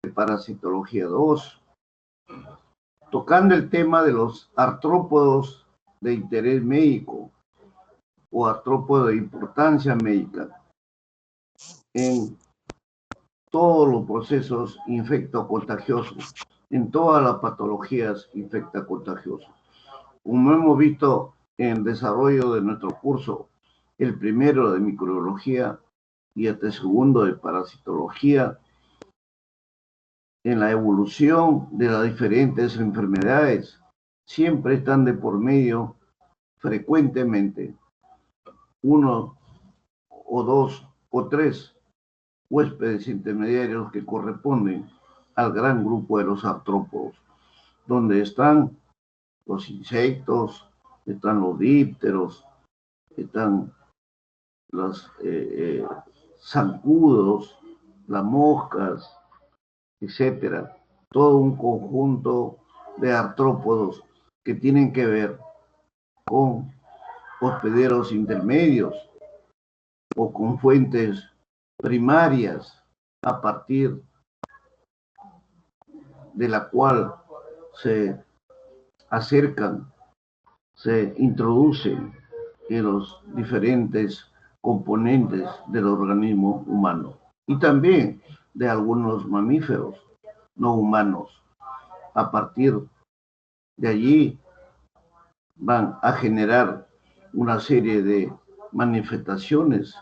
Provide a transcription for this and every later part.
Parasitología 2, tocando el tema de los artrópodos de interés médico o artrópodos de importancia médica en todos los procesos infectocontagiosos, en todas las patologías infectocontagiosas. Como hemos visto en el desarrollo de nuestro curso, el primero de microbiología y el segundo de parasitología, en la evolución de las diferentes enfermedades, siempre están de por medio frecuentemente uno o dos o tres huéspedes intermediarios que corresponden al gran grupo de los artrópodos, donde están los insectos, están los dípteros, están los zancudos, las moscas, etcétera. Todo un conjunto de artrópodos que tienen que ver con hospederos intermedios o con fuentes primarias a partir de la cual se acercan, se introducen en los diferentes componentes del organismo humano y también de algunos mamíferos no humanos. A partir de allí van a generar una serie de manifestaciones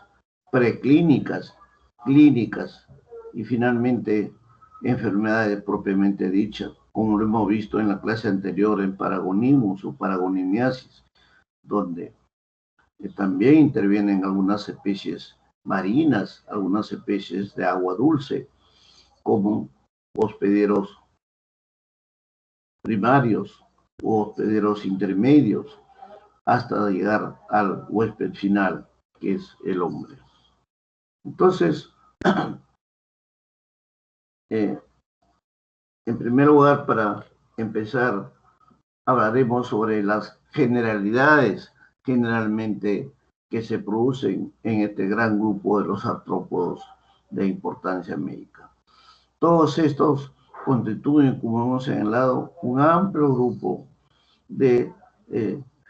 preclínicas, clínicas y finalmente enfermedades propiamente dichas, como lo hemos visto en la clase anterior en Paragonimus o Paragonimiasis, donde también intervienen algunas especies marinas, algunas especies de agua dulce, como hospederos primarios o hospederos intermedios, hasta llegar al huésped final, que es el hombre. Entonces, en primer lugar, para empezar, hablaremos sobre las generalidades generalmente que se producen en este gran grupo de los artrópodos de importancia médica. Todos estos constituyen, como hemos señalado, un amplio grupo de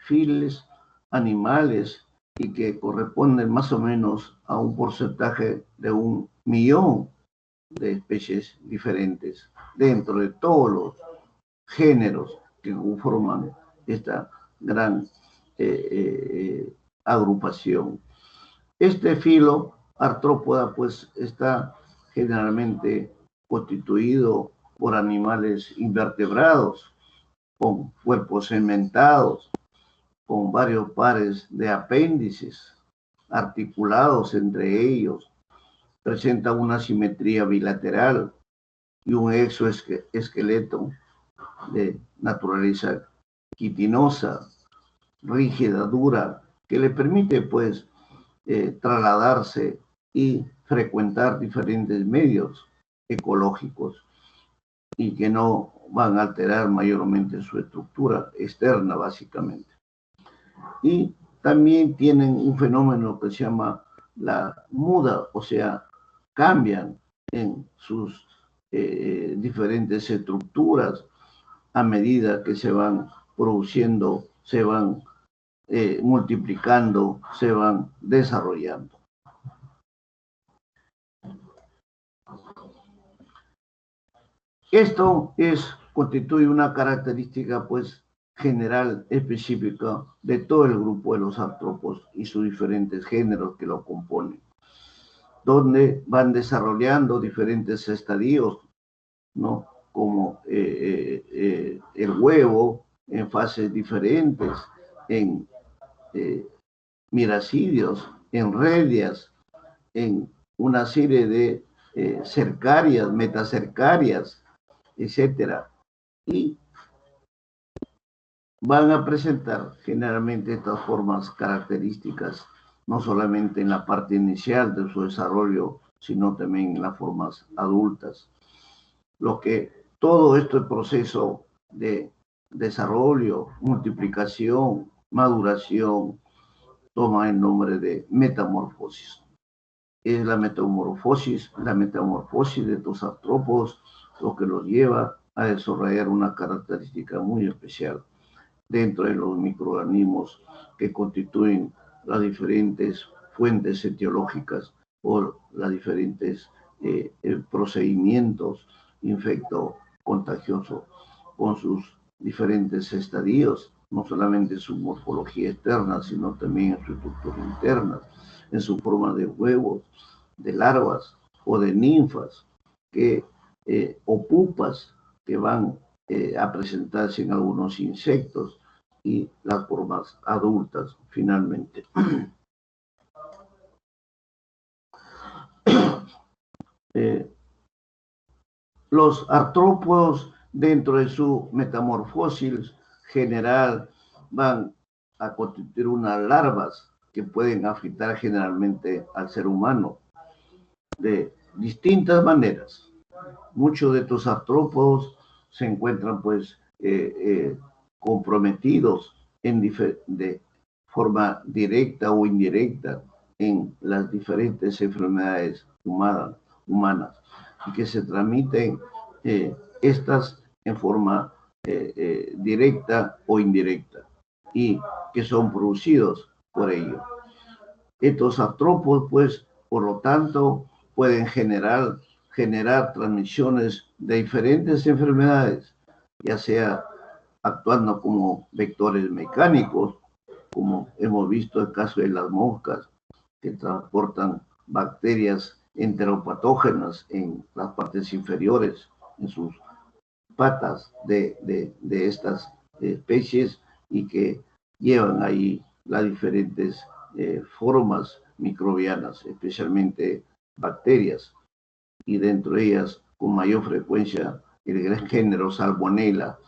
files animales y que corresponden más o menos a un porcentaje de 1 millón de especies diferentes dentro de todos los géneros que conforman esta gran agrupación. Este filo artrópoda pues está generalmente constituido por animales invertebrados, con cuerpos segmentados, con varios pares de apéndices articulados entre ellos, presenta una simetría bilateral y un exoesqueleto de naturaleza quitinosa, rígida, dura, que le permite pues trasladarse y frecuentar diferentes medios ecológicos y que no van a alterar mayormente su estructura externa, básicamente. Y también tienen un fenómeno que se llama la muda, o sea, cambian en sus diferentes estructuras a medida que se van produciendo, se van multiplicando, se van desarrollando. Esto constituye una característica pues general específica de todo el grupo de los artrópodos y sus diferentes géneros que lo componen, donde van desarrollando diferentes estadios, ¿no? Como el huevo en fases diferentes, en miracidios, en redias, en una serie de cercarias, metacercarias, etcétera, y van a presentar generalmente estas formas características, no solamente en la parte inicial de su desarrollo, sino también en las formas adultas. Lo que todo este proceso de desarrollo, multiplicación, maduración, toma el nombre de metamorfosis. Es la metamorfosis de estos artrópodos lo que los lleva a desarrollar una característica muy especial dentro de los microorganismos que constituyen las diferentes fuentes etiológicas o las diferentes procedimientos infecto-contagiosos con sus diferentes estadios, no solamente su morfología externa, sino también en su estructura interna, en su forma de huevos, de larvas o de ninfas o pupas que van a presentarse en algunos insectos y las formas adultas finalmente. Los artrópodos dentro de su metamorfosis general van a constituir unas larvas que pueden afectar generalmente al ser humano de distintas maneras. Muchos de estos artrópodos se encuentran pues comprometidos de forma directa o indirecta en las diferentes enfermedades humanas y que se transmiten estas en forma directa o indirecta y que son producidos por ello. Estos artrópodos, pues, por lo tanto, pueden generar transmisiones de diferentes enfermedades, ya sea actuando como vectores mecánicos, como hemos visto el caso de las moscas, que transportan bacterias enteropatógenas en las partes inferiores, en sus patas de estas especies y que llevan ahí las diferentes formas microbianas, especialmente bacterias, y dentro de ellas con mayor frecuencia el gran género Salmonella,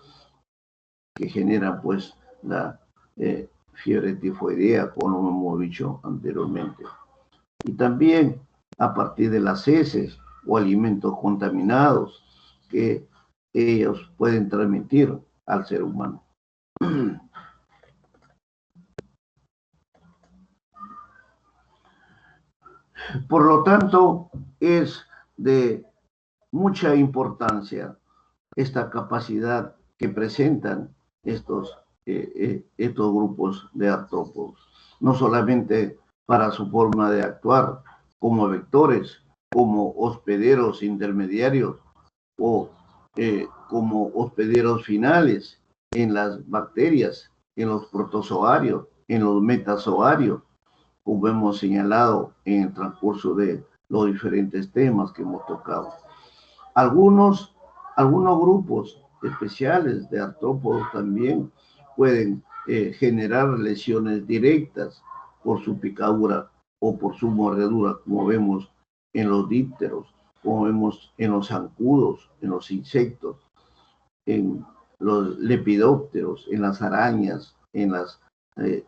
que genera pues la fiebre tifoidea, como hemos dicho anteriormente. Y también a partir de las heces o alimentos contaminados que ellos pueden transmitir al ser humano. Por lo tanto, es de mucha importancia esta capacidad que presentan estos grupos de artrópodos, no solamente para su forma de actuar como vectores, como hospederos intermediarios o como hospederos finales en las bacterias, en los protozoarios, en los metazoarios, como hemos señalado en el transcurso de los diferentes temas que hemos tocado. Algunos grupos especiales de artrópodos también pueden generar lesiones directas por su picadura o por su mordedura, como vemos en los dípteros, como vemos en los zancudos, en los insectos, en los lepidópteros, en las arañas, en las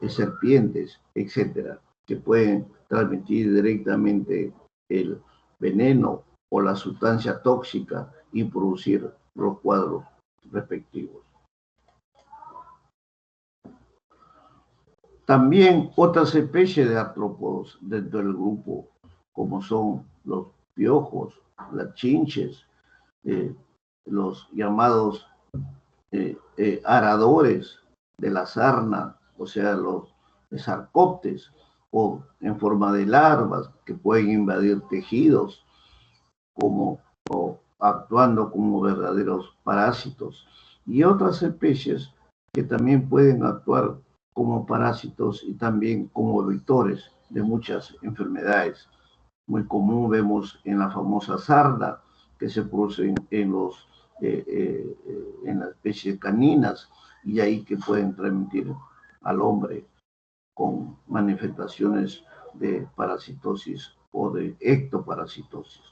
serpientes, etcétera, que pueden transmitir directamente el veneno o la sustancia tóxica y producir los cuadros respectivos. También otras especies de artrópodos dentro del grupo, como son los piojos, las chinches, los llamados aradores de la sarna, o sea, los sarcóptes, o en forma de larvas que pueden invadir tejidos, o actuando como verdaderos parásitos, y otras especies que también pueden actuar como parásitos y también como vectores de muchas enfermedades. Muy común vemos en la famosa sarna que se produce en las especies caninas y ahí que pueden transmitir al hombre con manifestaciones de parasitosis o de ectoparasitosis.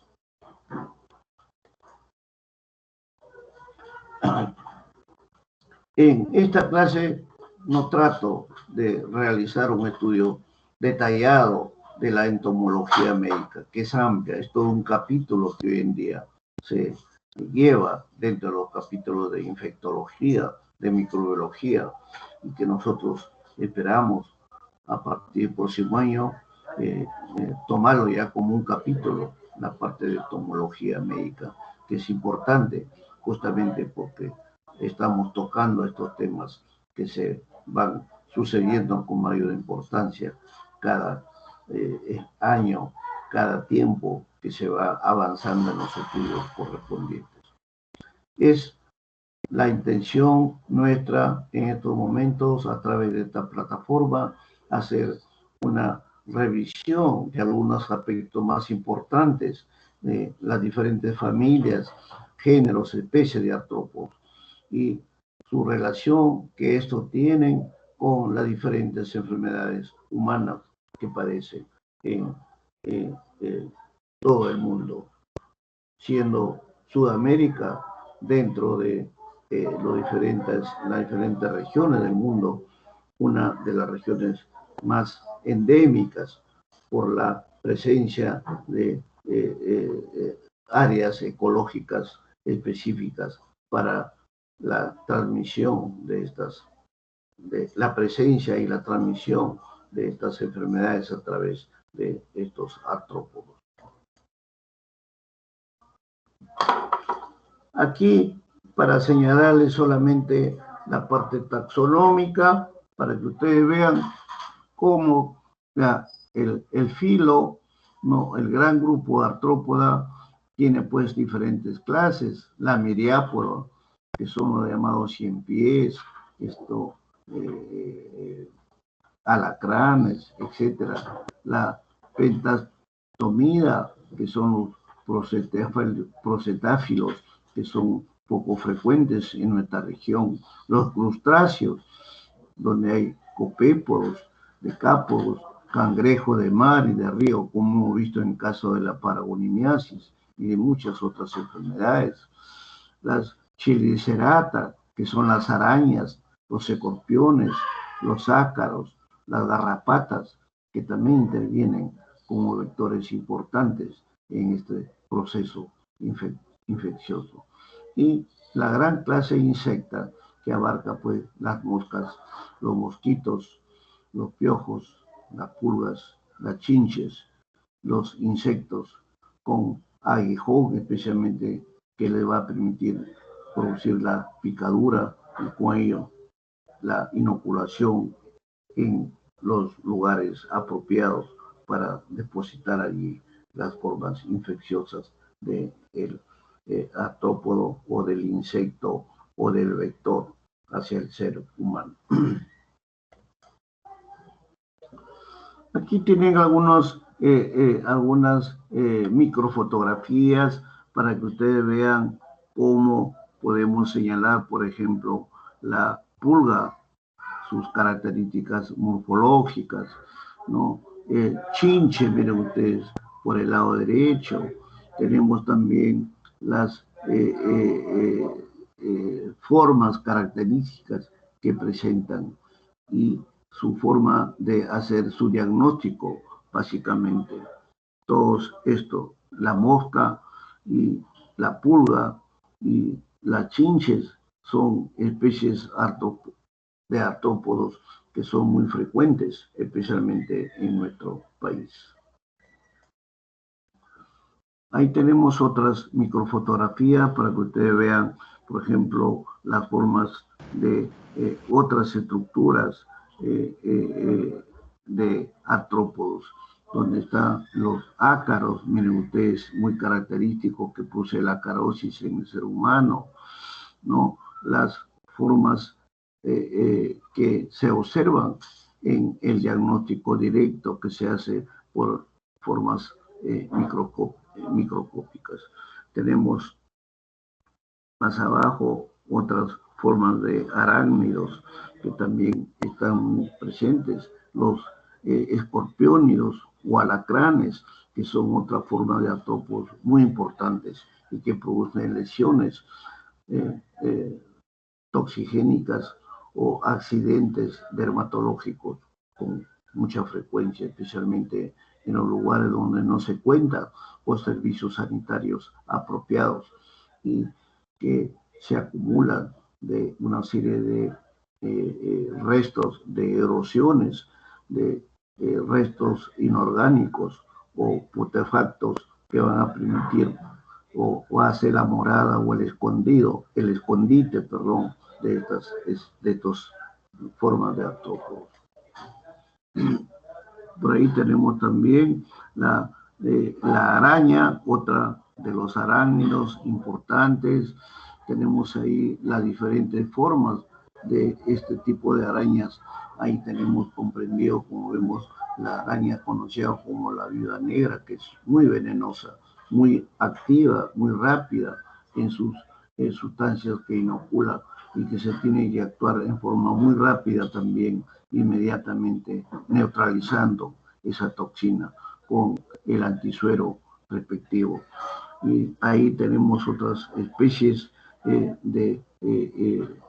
En esta clase no trato de realizar un estudio detallado de la entomología médica, que es amplia, es todo un capítulo que hoy en día se lleva dentro de los capítulos de infectología, de microbiología, y que nosotros esperamos a partir del próximo año tomarlo ya como un capítulo, la parte de entomología médica, que es importante, justamente porque estamos tocando estos temas que se van sucediendo con mayor importancia cada año, cada tiempo que se va avanzando en los estudios correspondientes. Es la intención nuestra en estos momentos, a través de esta plataforma, hacer una revisión de algunos aspectos más importantes de las diferentes familias, géneros, especies de artrópodos y su relación que estos tienen con las diferentes enfermedades humanas que padecen en todo el mundo, siendo Sudamérica dentro de las diferentes regiones del mundo, una de las regiones más endémicas por la presencia de áreas ecológicas específicas para la transmisión de la presencia y la transmisión de estas enfermedades a través de estos artrópodos. Aquí, para señalarles solamente la parte taxonómica, para que ustedes vean cómo el filo, ¿no? El gran grupo de artrópoda tiene pues diferentes clases. La miriápoda, que son los llamados 100 pies, alacranes, etcétera. La pentastomida, que son los procetáfilos, que son poco frecuentes en nuestra región. Los crustáceos, donde hay copépodos, decápodos, cangrejo de mar y de río, como hemos visto en el caso de la paragonimiasis y de muchas otras enfermedades. Las chelicerata, que son las arañas, los escorpiones, los ácaros, las garrapatas, que también intervienen como vectores importantes en este proceso infeccioso. Y la gran clase insecta, que abarca pues las moscas, los mosquitos, los piojos, las pulgas, las chinches, los insectos con aguijón especialmente, que le va a permitir producir la picadura y con ello la inoculación en los lugares apropiados para depositar allí las formas infecciosas del artrópodo o del insecto o del vector hacia el ser humano. Aquí tienen algunas microfotografías para que ustedes vean cómo podemos señalar, por ejemplo, la pulga, sus características morfológicas, ¿no? Chinche, miren ustedes, por el lado derecho. Tenemos también las formas características que presentan y su forma de hacer su diagnóstico, básicamente. Todo esto, la mosca y la pulga y las chinches son especies de artrópodos que son muy frecuentes, especialmente en nuestro país. Ahí tenemos otras microfotografías para que ustedes vean, por ejemplo, las formas de otras estructuras de artrópodos, donde están los ácaros, miren ustedes, muy característicos que produce la acarosis en el ser humano, ¿no? Las formas que se observan en el diagnóstico directo que se hace por formas microscópicas. Tenemos más abajo otras formas de arácnidos que también están muy presentes, los escorpiónidos o alacranes, que son otra forma de artrópodos muy importantes y que producen lesiones toxigénicas o accidentes dermatológicos con mucha frecuencia, especialmente en los lugares donde no se cuenta con servicios sanitarios apropiados y que se acumulan de una serie de restos de erosiones, de restos inorgánicos o putrefactos que van a permitir o hace la morada o el escondite, perdón, de estas formas de artrópodos. Por ahí tenemos también la araña, otra de los arácnidos importantes. Tenemos ahí las diferentes formas de este tipo de arañas. Ahí tenemos comprendido, como vemos, la araña conocida como la viuda negra, que es muy venenosa, muy activa, muy rápida en sus sustancias que inocula y que se tiene que actuar en forma muy rápida también, inmediatamente neutralizando esa toxina con el antisuero respectivo. Y ahí tenemos otras especies de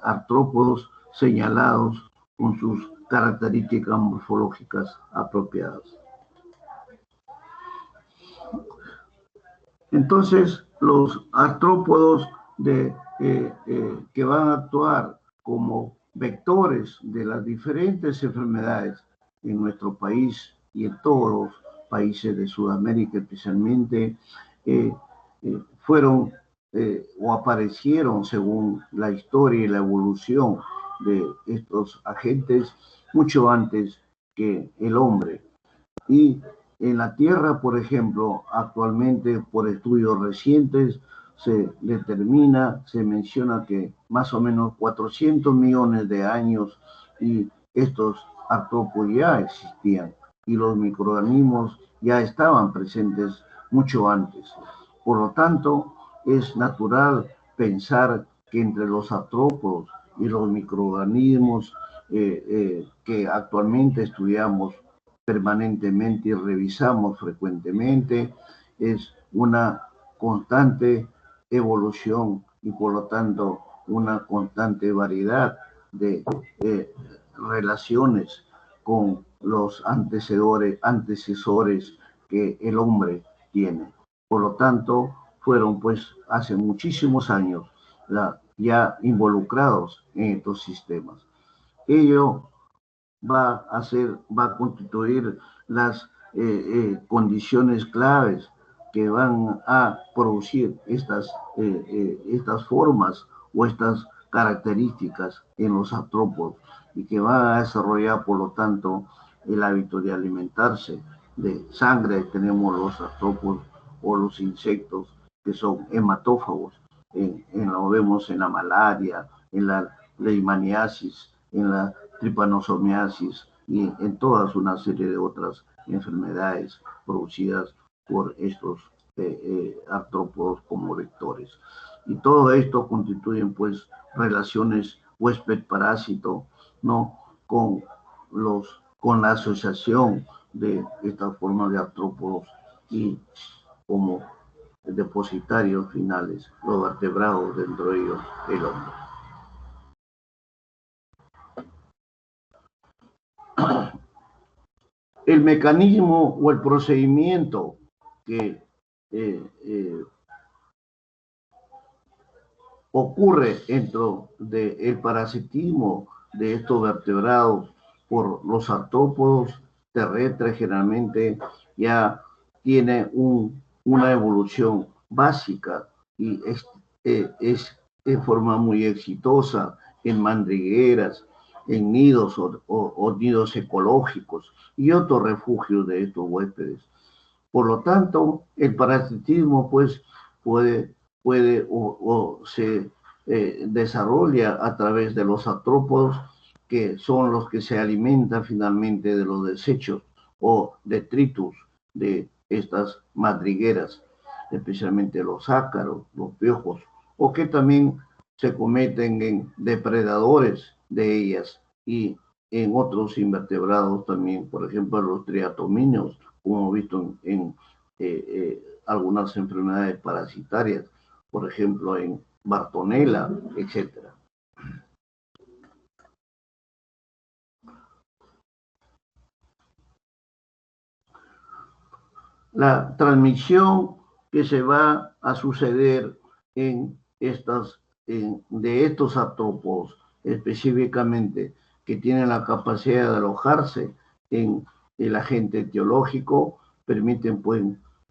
artrópodos señalados con sus características morfológicas apropiadas. Entonces, los artrópodos que van a actuar como vectores de las diferentes enfermedades en nuestro país y en todos los países de Sudamérica especialmente, fueron o aparecieron según la historia y la evolución de estos agentes mucho antes que el hombre. Y en la Tierra, por ejemplo, actualmente por estudios recientes se determina, se menciona que más o menos 400 millones de años y estos artrópodos ya existían y los microorganismos ya estaban presentes mucho antes. Por lo tanto, es natural pensar que entre los artrópodos y los microorganismos que actualmente estudiamos permanentemente y revisamos frecuentemente, es una constante evolución y por lo tanto una constante variedad de relaciones con los antecesores que el hombre tiene. Por lo tanto, fueron pues hace muchísimos años ya involucrados en estos sistemas. Ello va a constituir las condiciones claves que van a producir estas formas o estas características en los artrópodos y que van a desarrollar, por lo tanto, el hábito de alimentarse de sangre. Tenemos los artrópodos o los insectos que son hematófagos, lo vemos en la malaria, en la leishmaniasis, en la tripanosomiasis y en todas una serie de otras enfermedades producidas por estos artrópodos como vectores. Y todo esto constituyen pues relaciones huésped-parásito, ¿no? con la asociación de estas formas de artrópodos y como depositarios finales, los vertebrados, dentro de ellos el hombre. El mecanismo o el procedimiento que ocurre dentro del parasitismo de estos vertebrados por los artrópodos terrestres generalmente ya tiene una evolución básica y es de forma muy exitosa en madrigueras, en nidos o nidos ecológicos y otros refugios de estos huéspedes. Por lo tanto, el parasitismo pues puede o se desarrolla a través de los artrópodos, que son los que se alimentan finalmente de los desechos o detritus de estas madrigueras, especialmente los ácaros, los piojos, o que también se cometen en depredadores de ellas y en otros invertebrados también, por ejemplo, los triatomíneos, como hemos visto en algunas enfermedades parasitarias, por ejemplo, en Bartonella, etc. La transmisión que se va a suceder de estos artrópodos, específicamente, que tienen la capacidad de alojarse en el agente etiológico, permiten pues,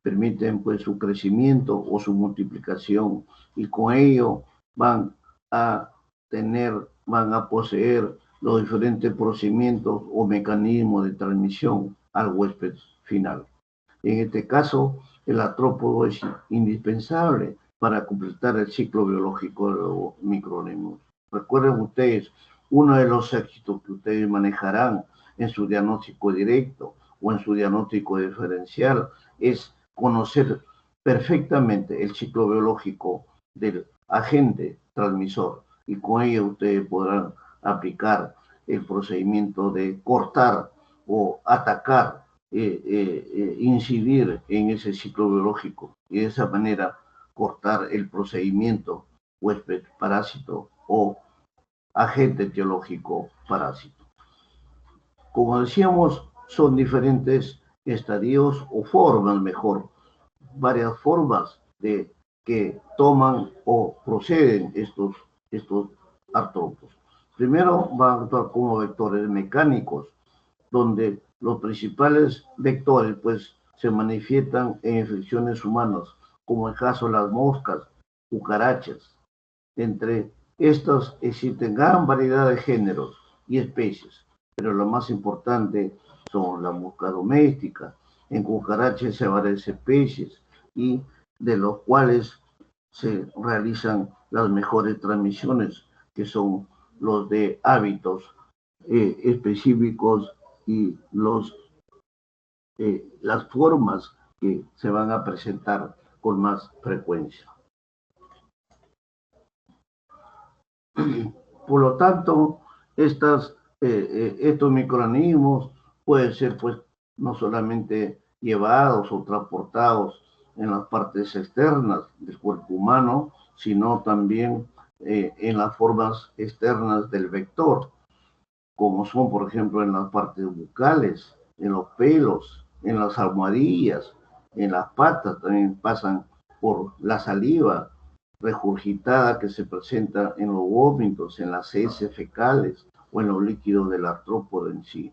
permiten pues su crecimiento o su multiplicación, y con ello van a poseer los diferentes procedimientos o mecanismos de transmisión al huésped final. En este caso, el artrópodo es indispensable para completar el ciclo biológico de los microorganismos. Recuerden ustedes, uno de los éxitos que ustedes manejarán en su diagnóstico directo o en su diagnóstico diferencial es conocer perfectamente el ciclo biológico del agente transmisor, y con ello ustedes podrán aplicar el procedimiento de cortar o atacar, incidir en ese ciclo biológico, y de esa manera cortar el procedimiento huésped parásito o agente etiológico parásito. Como decíamos, son diferentes estadios o formas, mejor, varias formas de que toman o proceden estos artrópodos. Primero van a actuar como vectores mecánicos, donde los principales vectores pues se manifiestan en infecciones humanas, como el caso de las moscas, cucarachas. Entre estas existen gran variedad de géneros y especies, pero lo más importante son las moscas domésticas. En cucarachas hay varias especies, y de los cuales se realizan las mejores transmisiones, que son los de hábitos específicos y las formas que se van a presentar con más frecuencia. Por lo tanto, estos microorganismos pueden ser pues no solamente llevados o transportados en las partes externas del cuerpo humano, sino también en las formas externas del vector, como son, por ejemplo, en las partes bucales, en los pelos, en las almohadillas, en las patas, también pasan por la saliva regurgitada que se presenta en los vómitos, en las heces fecales o en los líquidos del artrópodo en sí.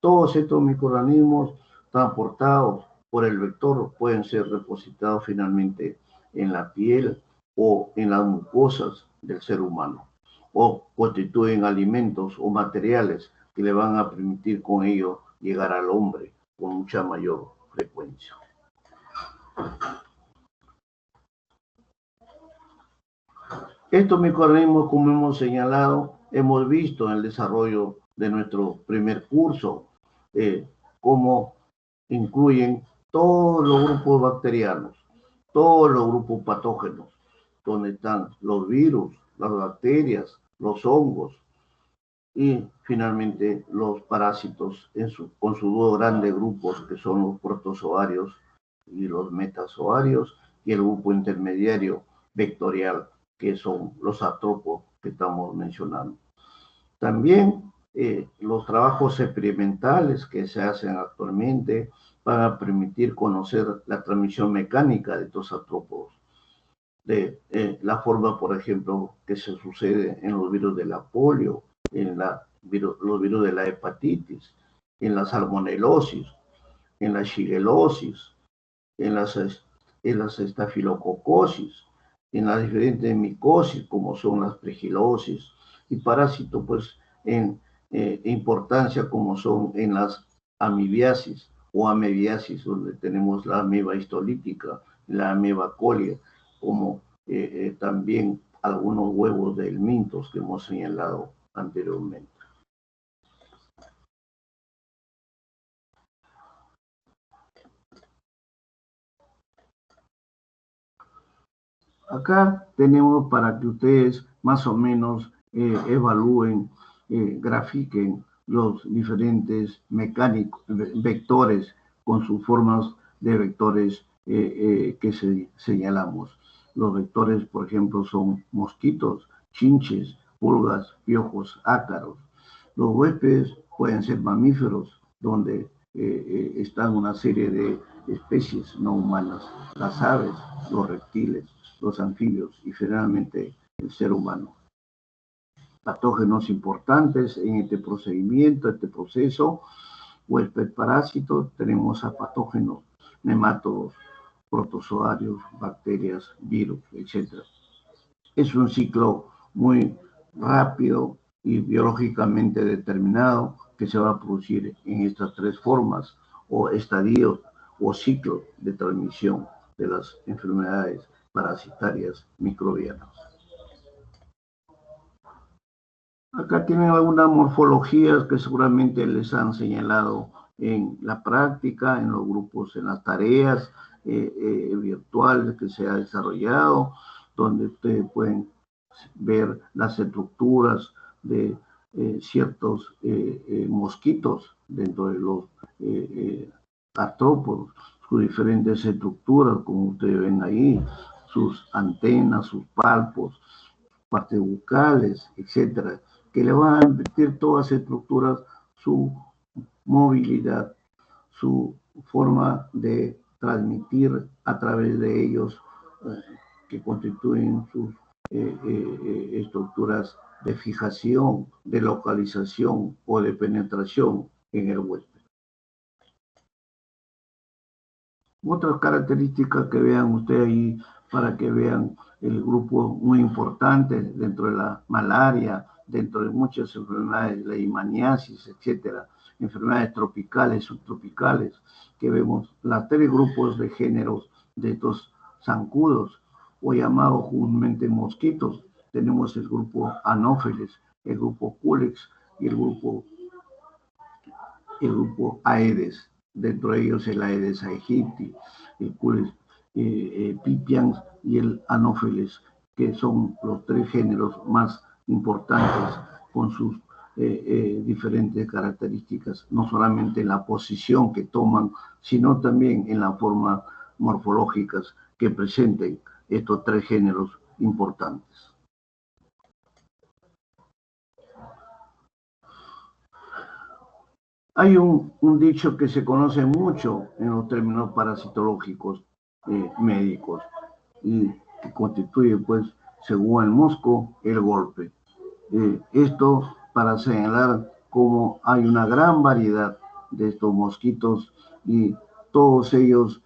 Todos estos microorganismos transportados por el vector pueden ser depositados finalmente en la piel o en las mucosas del ser humano, o constituyen alimentos o materiales que le van a permitir con ello llegar al hombre con mucha mayor frecuencia. Estos microorganismos, como hemos señalado, hemos visto en el desarrollo de nuestro primer curso, cómo incluyen todos los grupos bacterianos, todos los grupos patógenos, donde están los virus, las bacterias, los hongos y finalmente los parásitos con sus dos grandes grupos, que son los protozoarios y los metazoarios, y el grupo intermediario vectorial, que son los artrópodos que estamos mencionando. También los trabajos experimentales que se hacen actualmente van a permitir conocer la transmisión mecánica de estos artrópodos, de la forma, por ejemplo, que se sucede en los virus de la polio, en los virus de la hepatitis, en la salmonelosis, en la shigelosis, en las estafilococosis, en las diferentes micosis, como son las pregilosis, y parásitos, pues, en importancia, como son en las amibiasis o amebiasis, donde tenemos la ameba histolítica, la ameba colia, como también algunos huevos de helmintos que hemos señalado anteriormente. Acá tenemos para que ustedes más o menos evalúen, grafiquen los diferentes vectores con sus formas de vectores que señalamos. Los vectores, por ejemplo, son mosquitos, chinches, pulgas, piojos, ácaros. Los huéspedes pueden ser mamíferos, donde están una serie de especies no humanas, las aves, los reptiles, los anfibios y finalmente el ser humano. Patógenos importantes en este procedimiento, este proceso, huésped parásito, tenemos a patógenos, nemátodos, protozoarios, bacterias, virus, etc. Es un ciclo muy rápido y biológicamente determinado que se va a producir en estas tres formas o estadios o ciclos de transmisión de las enfermedades parasitarias microbianas. Acá tienen algunas morfologías que seguramente les han señalado en la práctica, en los grupos, en las tareas virtuales que se ha desarrollado, donde ustedes pueden ver las estructuras de ciertos mosquitos dentro de los artrópodos, sus diferentes estructuras, como ustedes ven ahí, sus antenas, sus palpos, partes bucales, etcétera, que le van a permitir todas las estructuras su movilidad, su forma de transmitir a través de ellos, que constituyen sus estructuras de fijación, de localización o de penetración en el huésped. Otras características que vean ustedes ahí, para que vean el grupo muy importante dentro de la malaria, dentro de muchas enfermedades, la leishmaniasis, etcétera, enfermedades tropicales, subtropicales, que vemos los tres grupos de géneros de estos zancudos, o llamados comúnmente mosquitos. Tenemos el grupo Anopheles, el grupo Culex y el grupo Aedes. Dentro de ellos el Aedes aegypti, el Culex pipiens y el Anopheles, que son los tres géneros más importantes con sus diferentes características, no solamente en la posición que toman, sino también en la forma morfológicas que presenten estos tres géneros importantes. Hay un dicho que se conoce mucho en los términos parasitológicos médicos y que constituye, pues, según el mosco, el golpe. Esto para señalar cómo hay una gran variedad de estos mosquitos y todos ellos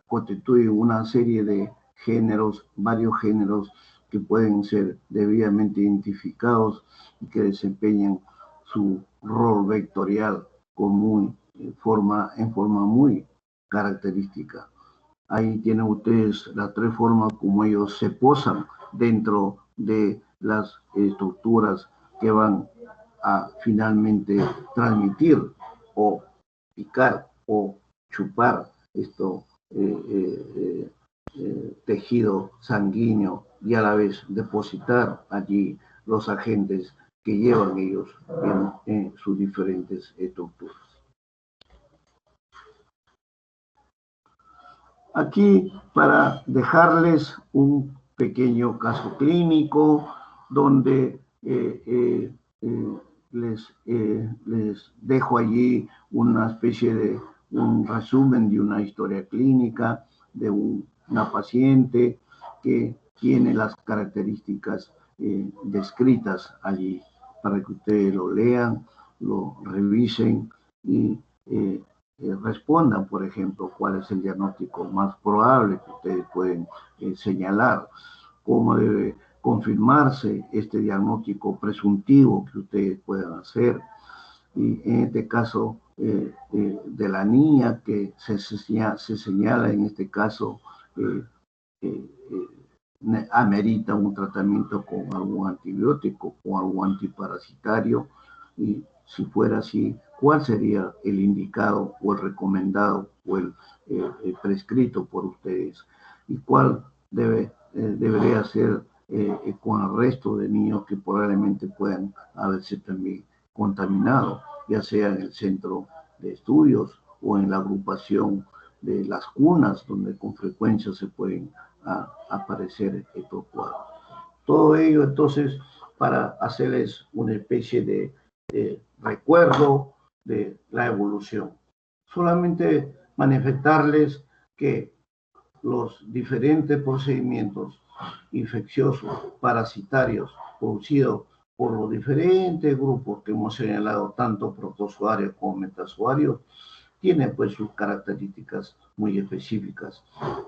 constituyen una serie de géneros, varios géneros que pueden ser debidamente identificados y que desempeñan su rol vectorial en forma muy característica. Ahí tienen ustedes las tres formas como ellos se posan dentro de las estructuras que van a finalmente transmitir o picar o chupar esto tejido sanguíneo y a la vez depositar allí los agentes que llevan ellos en sus diferentes estructuras. Aquí, para dejarles un pequeño caso clínico donde les dejo allí una especie de un resumen de una historia clínica de una paciente que tiene las características descritas allí, para que ustedes lo lean, lo revisen y respondan, por ejemplo, cuál es el diagnóstico más probable que ustedes pueden señalar, cómo debe confirmarse este diagnóstico presuntivo que ustedes puedan hacer. Y en este caso de la niña que se señala en este caso amerita un tratamiento con algún antibiótico, con algún antiparasitario, y si fuera así, ¿cuál sería el indicado o el recomendado o el prescrito por ustedes? ¿Y cuál debería ser con el resto de niños que probablemente puedan haberse también contaminado, ya sea en el centro de estudios o en la agrupación de las cunas, donde con frecuencia se pueden aparecer estos cuadros? Todo ello, entonces, para hacerles una especie de recuerdo de la evolución. Solamente manifestarles que los diferentes procedimientos infecciosos, parasitarios, producidos por los diferentes grupos que hemos señalado, tanto protozoarios como metazoarios, tiene pues sus características muy específicas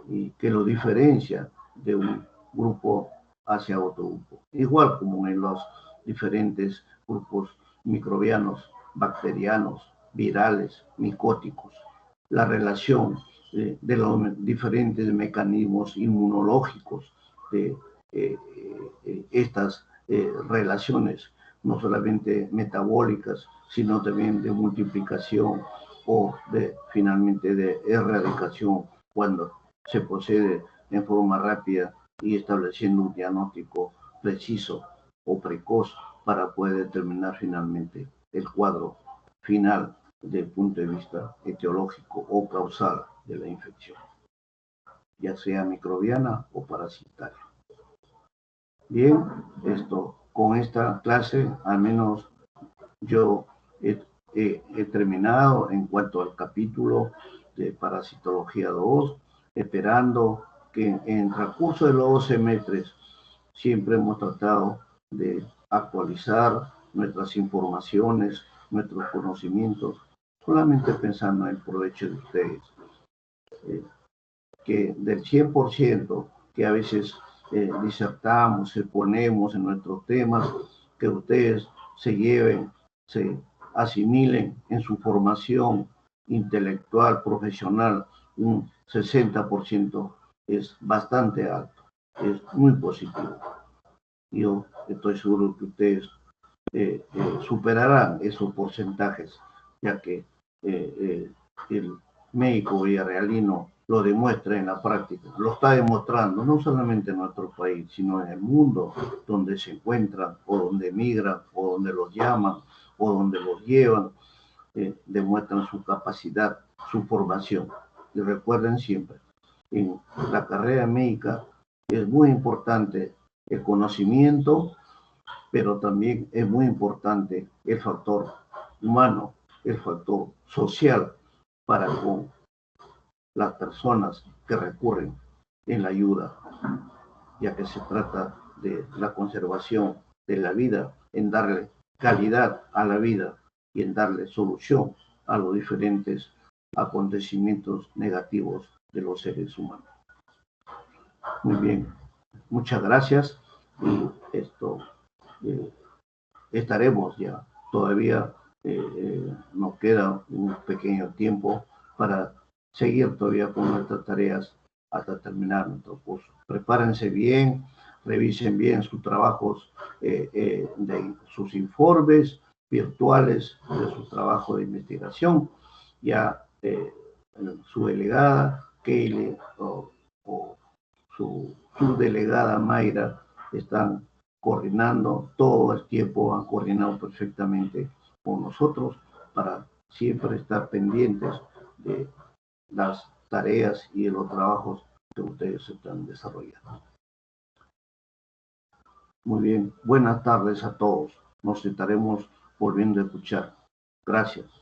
y que lo diferencia de un grupo hacia otro grupo. Igual como en los diferentes grupos microbianos, bacterianos, virales, micóticos. La relación de los diferentes mecanismos inmunológicos de estas relaciones, no solamente metabólicas, sino también de multiplicación o de finalmente de erradicación cuando se procede en forma rápida y estableciendo un diagnóstico preciso o precoz para poder determinar finalmente el cuadro final desde el punto de vista etiológico o causal de la infección, ya sea microbiana o parasitaria. Bien, con esta clase, al menos yo he terminado en cuanto al capítulo de parasitología 2, esperando que en el transcurso de los 12 semestres siempre hemos tratado de actualizar nuestras informaciones, nuestros conocimientos, solamente pensando en el provecho de ustedes. Que del 100% que a veces disertamos, exponemos en nuestros temas, que ustedes se lleven, se asimilen en su formación intelectual, profesional, un 60% es bastante alto, es muy positivo. Yo estoy seguro que ustedes superarán esos porcentajes, ya que el médico villarrealino lo demuestra en la práctica, lo está demostrando no solamente en nuestro país, sino en el mundo donde se encuentran, o donde emigran, o donde los llaman, o donde los llevan, demuestran su capacidad, su formación. Y recuerden siempre, en la carrera médica es muy importante el conocimiento, pero también es muy importante el factor humano, el factor social para con las personas que recurren en la ayuda, ya que se trata de la conservación de la vida, en darle calidad a la vida y en darle solución a los diferentes acontecimientos negativos de los seres humanos. Muy bien, muchas gracias y estaremos ya. Todavía nos queda un pequeño tiempo para seguir todavía con nuestras tareas hasta terminar nuestro curso. Prepárense bien, revisen bien sus trabajos, de sus informes virtuales, de su trabajo de investigación. Ya su delegada, Keile, o su delegada Mayra están coordinando, todo el tiempo han coordinado perfectamente con nosotros para siempre estar pendientes de las tareas y de los trabajos que ustedes están desarrollando. Muy bien, buenas tardes a todos. Nos estaremos volviendo a escuchar. Gracias.